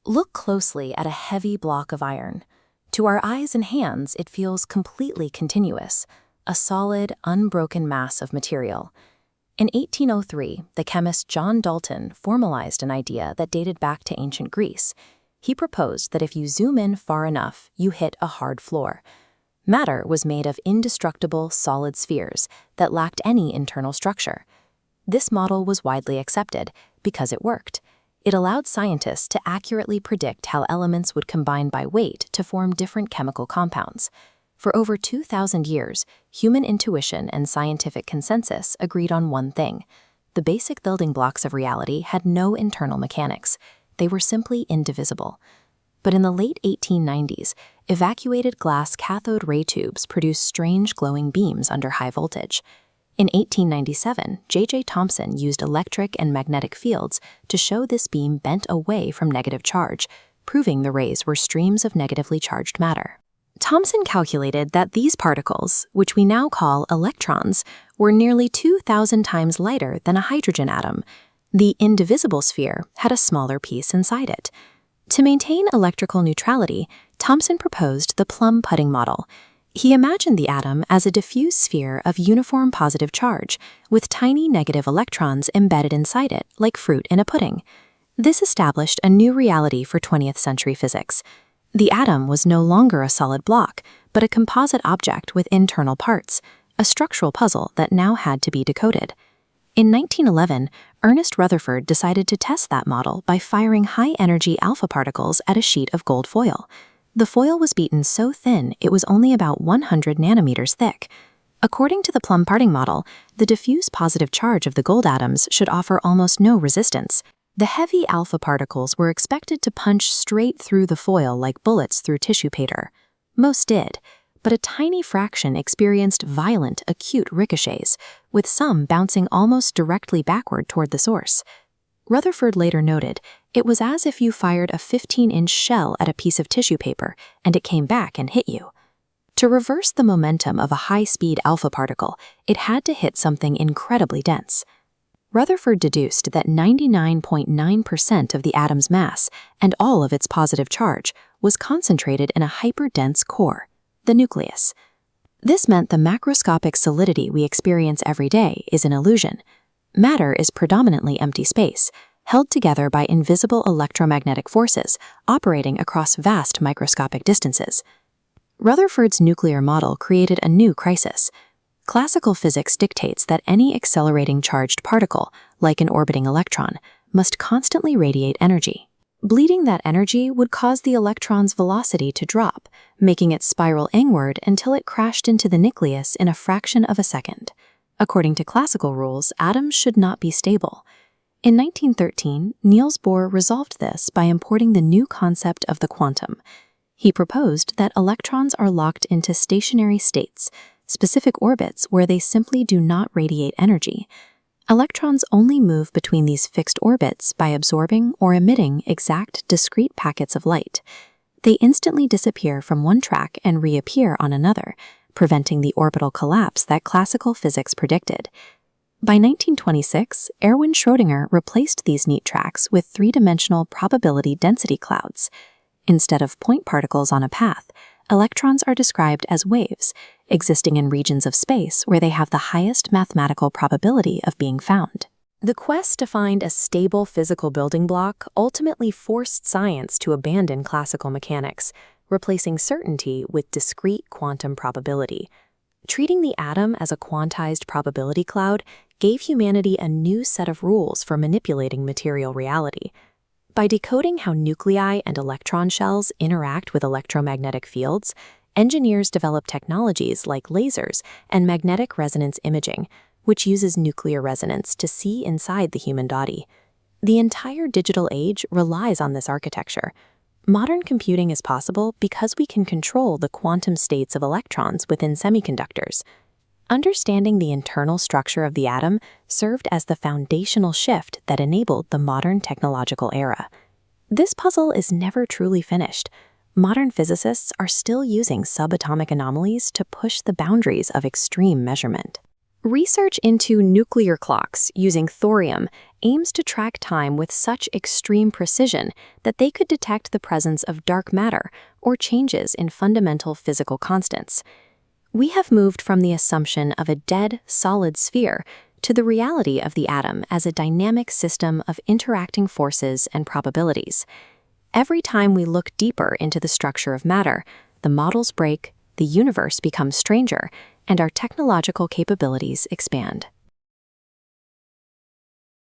Look closely at a heavy block of iron. To our eyes and hands, it feels completely continuous, a solid, unbroken mass of material. In 1803, the chemist John Dalton formalized an idea that dated back to ancient Greece. He proposed that if you zoom in far enough, you hit a hard floor. Matter was made of indestructible, solid spheres that lacked any internal structure. This model was widely accepted because it worked. It allowed scientists to accurately predict how elements would combine by weight to form different chemical compounds. For over 2,000 years, human intuition and scientific consensus agreed on one thing. The basic building blocks of reality had no internal mechanics. They were simply indivisible. But in the late 1890s, evacuated glass cathode ray tubes produced strange glowing beams under high voltage. In 1897, J.J. Thomson used electric and magnetic fields to show this beam bent away from negative charge, proving the rays were streams of negatively charged matter. Thomson calculated that these particles, which we now call electrons, were nearly 2,000 times lighter than a hydrogen atom. The indivisible sphere had a smaller piece inside it. To maintain electrical neutrality, Thomson proposed the plum pudding model. He imagined the atom as a diffuse sphere of uniform positive charge, with tiny negative electrons embedded inside it, like fruit in a pudding. This established a new reality for 20th century physics. The atom was no longer a solid block, but a composite object with internal parts, a structural puzzle that now had to be decoded. In 1911, Ernest Rutherford decided to test that model by firing high-energy alpha particles at a sheet of gold foil. The foil was beaten so thin it was only about 100 nanometers thick. According to the plum pudding model, the diffuse positive charge of the gold atoms should offer almost no resistance. The heavy alpha particles were expected to punch straight through the foil like bullets through tissue paper. Most did, but a tiny fraction experienced violent, acute ricochets, with some bouncing almost directly backward toward the source. Rutherford later noted, it was as if you fired a 15-inch shell at a piece of tissue paper and it came back and hit you. To reverse the momentum of a high-speed alpha particle, it had to hit something incredibly dense. Rutherford deduced that 99.9% of the atom's mass and all of its positive charge was concentrated in a hyperdense core, the nucleus. This meant the macroscopic solidity we experience every day is an illusion. Matter is predominantly empty space, held together by invisible electromagnetic forces operating across vast microscopic distances. Rutherford's nuclear model created a new crisis. Classical physics dictates that any accelerating charged particle, like an orbiting electron, must constantly radiate energy. Bleeding that energy would cause the electron's velocity to drop, making it spiral inward until it crashed into the nucleus in a fraction of a second. According to classical rules, atoms should not be stable. In 1913, Niels Bohr resolved this by importing the new concept of the quantum. He proposed that electrons are locked into stationary states, specific orbits where they simply do not radiate energy. Electrons only move between these fixed orbits by absorbing or emitting exact discrete packets of light. They instantly disappear from one track and reappear on another, preventing the orbital collapse that classical physics predicted. By 1926, Erwin Schrödinger replaced these neat tracks with three-dimensional probability density clouds. Instead of point particles on a path, electrons are described as waves, existing in regions of space where they have the highest mathematical probability of being found. The quest to find a stable physical building block ultimately forced science to abandon classical mechanics, replacing certainty with discrete quantum probability. Treating the atom as a quantized probability cloud gave humanity a new set of rules for manipulating material reality. By decoding how nuclei and electron shells interact with electromagnetic fields, engineers developed technologies like lasers and magnetic resonance imaging, which uses nuclear resonance to see inside the human body. The entire digital age relies on this architecture. Modern computing is possible because we can control the quantum states of electrons within semiconductors. Understanding the internal structure of the atom served as the foundational shift that enabled the modern technological era. This puzzle is never truly finished. Modern physicists are still using subatomic anomalies to push the boundaries of extreme measurement. Research into nuclear clocks using thorium aims to track time with such extreme precision that they could detect the presence of dark matter or changes in fundamental physical constants. We have moved from the assumption of a dead, solid sphere to the reality of the atom as a dynamic system of interacting forces and probabilities. Every time we look deeper into the structure of matter, the models break, the universe becomes stranger, and our technological capabilities expand.